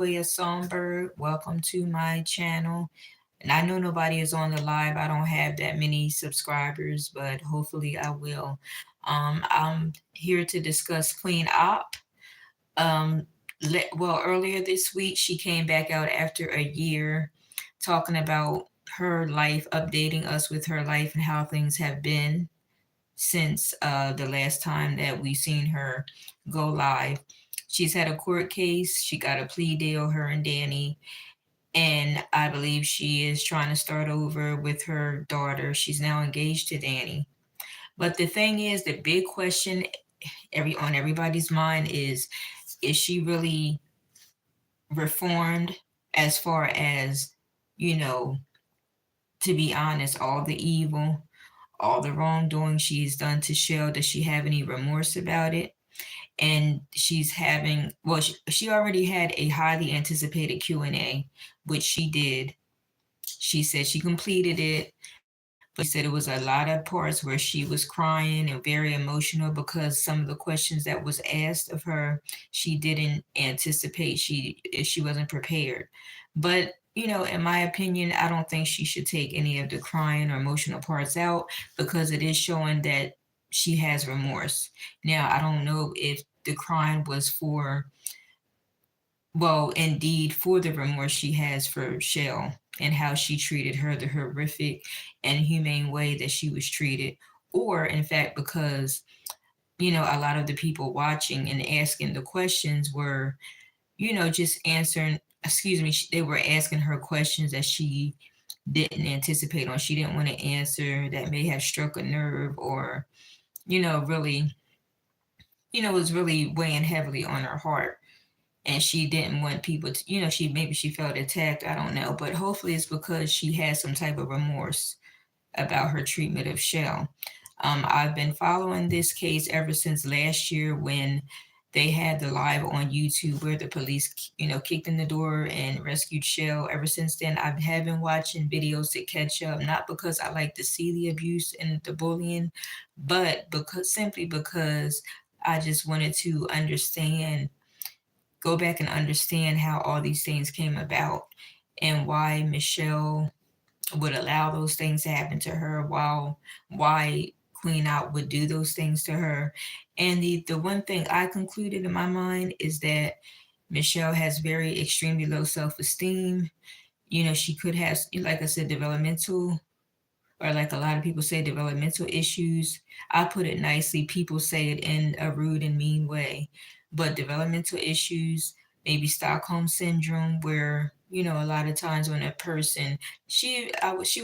Toya Songbird. Welcome to my channel. And I know nobody is on the live. I don't have that many subscribers, but hopefully I will. I'm here to discuss Queen Op. Um, Earlier this week, she came back out after a year talking about her life, updating us with her life and how things have been since the last time that we seen her go live. She's had a court case. She got a plea deal, her and Danny. And I believe she is trying to start over with her daughter. She's now engaged to Danny. But the thing is, the big question on everybody's mind is she really reformed as far as, you know, to be honest, all the evil, all the wrongdoing she's done to Shell, does she have any remorse about it? And she's having, she already had a highly anticipated Q&A, which she did. She said she completed it, but she said it was a lot of parts where she was crying and very emotional because some of the questions that was asked of her, she didn't anticipate. She wasn't prepared. But in my opinion, I don't think she should take any of the crying or emotional parts out because it is showing that she has remorse. Now, I don't know if the crying was indeed for the remorse she has for Shell and how she treated her, the horrific and humane way that she was treated, or in fact, because, a lot of the people watching and asking the questions were, just answering, excuse me, they were asking her questions that she didn't anticipate on. She didn't want to answer that may have struck a nerve or, really, was really weighing heavily on her heart and she didn't want people to, she felt attacked. I don't know, but hopefully it's because she has some type of remorse about her treatment of Shell. I've been following this case ever since last year when they had the live on YouTube where the police, kicked in the door and rescued Shell. Ever since then, I have been watching videos to catch up, not because I like to see the abuse and the bullying, but because I just wanted to go back and understand how all these things came about and why Michelle would allow those things to happen to her, while why Queen Out would do those things to her. And the one thing I concluded in my mind is that Michelle has very extremely low self-esteem. She could have, like I said, developmental, or like a lot of people say, developmental issues. I put it nicely. People say it in a rude and mean way, but developmental issues, maybe Stockholm syndrome, where a lot of times when a person, she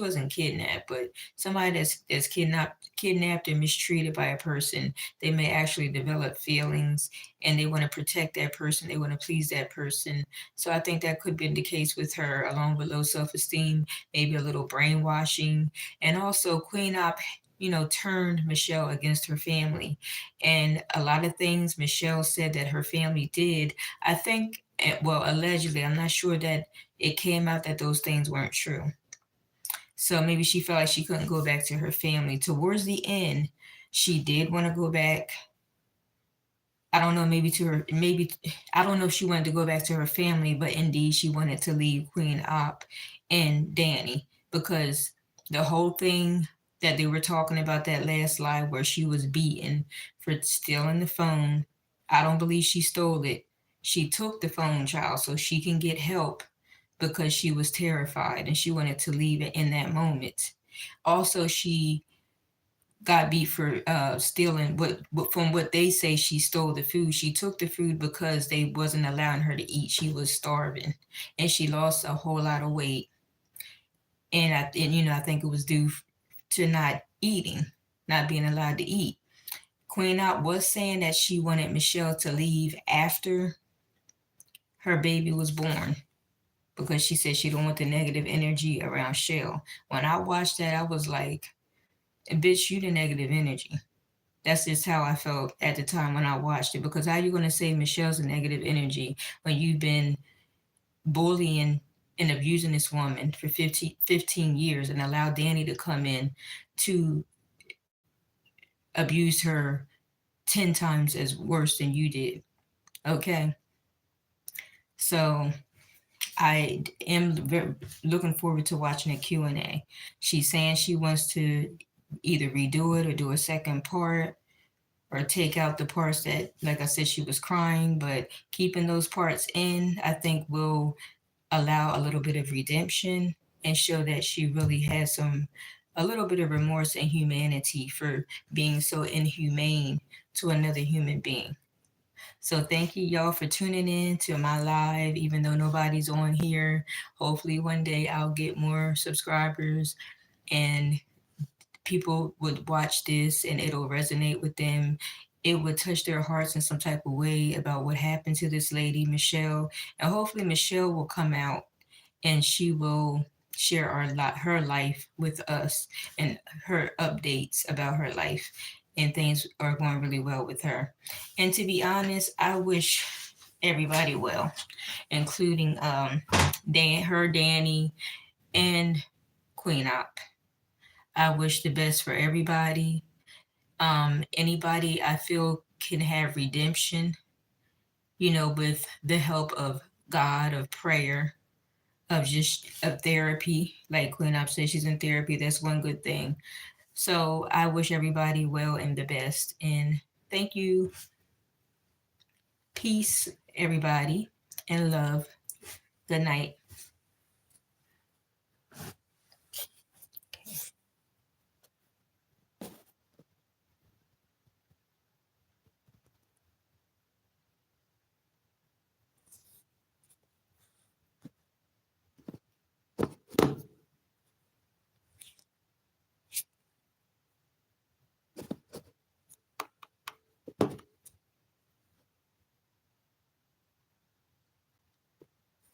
wasn't kidnapped, but somebody that's kidnapped and mistreated by a person, they may actually develop feelings and they want to protect that person, they want to please that person. So I think that could be the case with her, along with low self-esteem, maybe a little brainwashing. And also Queen Op, turned Michelle against her family. And a lot of things Michelle said that her family did, I think, allegedly, I'm not sure that it came out that those things weren't true. So maybe she felt like she couldn't go back to her family. Towards the end, she did want to go back. I don't know, I don't know if she wanted to go back to her family, but indeed she wanted to leave Queen Op and Danny because the whole thing that they were talking about that last live where she was beaten for stealing the phone, I don't believe she stole it. She took the phone, child, so she can get help because she was terrified and she wanted to leave it in that moment. Also, she got beat for stealing from what they say she stole the food. She took the food because they wasn't allowing her to eat. She was starving and she lost a whole lot of weight. And I think it was due to not eating, not being allowed to eat. Queen Out was saying that she wanted Michelle to leave after her baby was born because she said she don't want the negative energy around Shell. When I watched that, I was like, bitch, you the negative energy. That's just how I felt at the time when I watched it. Because how you going to say Michelle's a negative energy when you've been bullying and abusing this woman for 15 years and allow Danny to come in to abuse her 10 times as worse than you did? Okay. So I am very looking forward to watching a Q&A. She's saying she wants to either redo it or do a second part or take out the parts that, like I said, she was crying, but keeping those parts in, I think will allow a little bit of redemption and show that she really has a little bit of remorse and humanity for being so inhumane to another human being. So thank you y'all for tuning in to my live, even though nobody's on here. Hopefully one day I'll get more subscribers and people would watch this and it'll resonate with them. It would touch their hearts in some type of way about what happened to this lady, Michelle. And hopefully Michelle will come out and she will share her life with us and her updates about her life. And things are going really well with her. And to be honest, I wish everybody well, including Danny, and Queen Op. I wish the best for everybody. Anybody I feel can have redemption, with the help of God, of prayer, of therapy. Like Queen Up says, she's in therapy. That's one good thing. So I wish everybody well and the best. And thank you. Peace, everybody, and love. Good night.